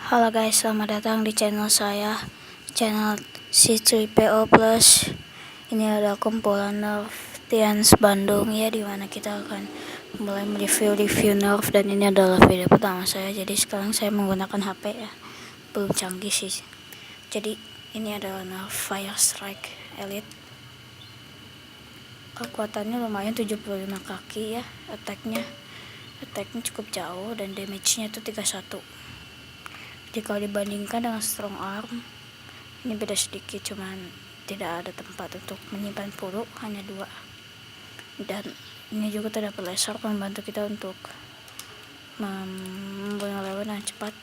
Halo guys, selamat datang di channel saya, channel C3PO Plus. Ini ada kumpulan Nerf Tians Bandung ya, dimana kita akan mulai mereview Nerf, dan ini adalah video pertama saya. Jadi sekarang saya menggunakan HP ya, belum canggih sih. Jadi ini adalah Nerf Fire Strike Elite. Kekuatannya lumayan 75 kaki ya, attacknya cukup jauh, dan damage-nya itu 31. Jika dibandingkan dengan strong arm, ini beda sedikit, cuman tidak ada tempat untuk menyimpan peluru, hanya 2. Dan ini juga terdapat laser, membantu kita untuk membunuh lawan dengan cepat.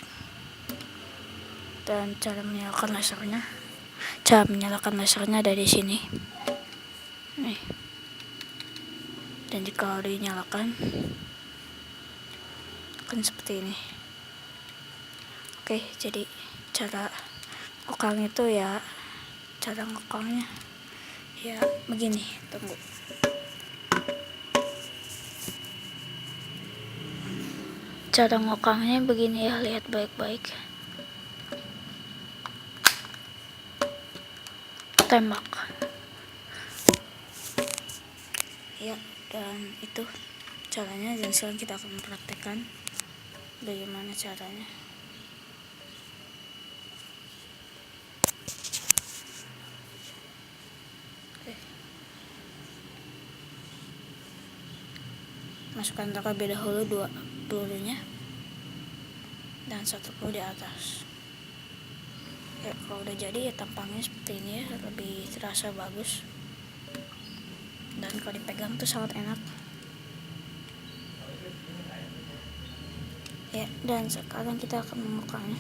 Dan cara menyalakan lasernya ada di sini nih. Dan jika dinyalakan akan seperti ini. Oke, jadi cara ngokang itu ya, cara ngokangnya ya begini. Tunggu. Cara ngokangnya begini ya, lihat baik-baik. Tembak. Ya, dan itu caranya, dan sekarang kita akan mempraktekkan bagaimana caranya. Masukkan terlebih dahulu 2 pelurunya dan 1 peluru di atas. Ya, kalau udah jadi ya tampangnya seperti ini ya, lebih terasa bagus. Dan kalau dipegang tuh sangat enak. Ya, dan sekarang kita akan memukanya.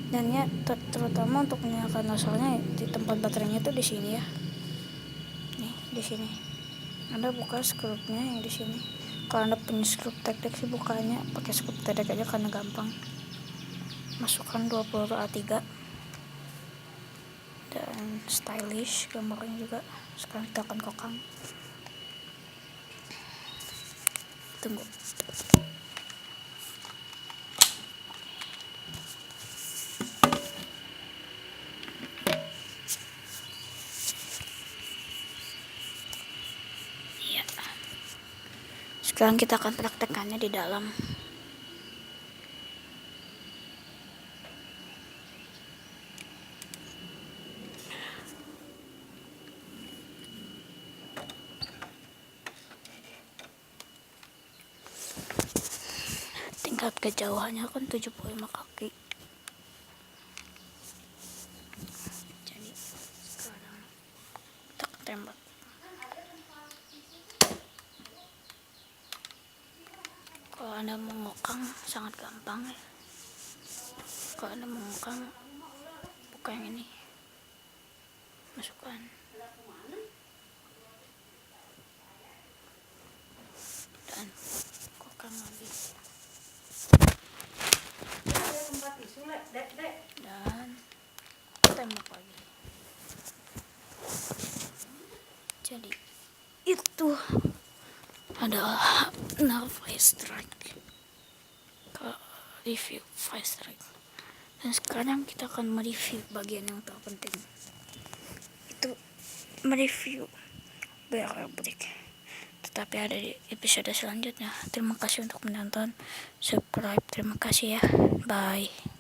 Dan ya, terutama untuk menyalakan lasernya di tempat baterainya tuh di sini ya. Nih, di sini. Anda buka skrupnya yang di sini. Kalau Anda punya skrup tek-tek sih, bukanya pakai skrup tek-tek aja karena gampang. Masukkan 2 peluru A3 dan stylish gambarnya juga. Sekarang kita akan kokang. Tunggu. Ya. Sekarang kita akan praktekannya di dalam. Tingkat kejauhannya kan 75 kaki. Jadi sekarang kita tembak. Kalau Anda mengokang sangat gampang ya. Kalau Anda mengokang, buka yang ini, masukkan, dan kokang lagi, dan tembak lagi. Jadi itu adalah Nerf Fire Strike, review Fire Strike. Dan sekarang kita akan mereview bagian yang terpenting, itu mereview barrel break. Tetapi ada di episode selanjutnya. Terima kasih untuk menonton, subscribe, terima kasih ya, bye.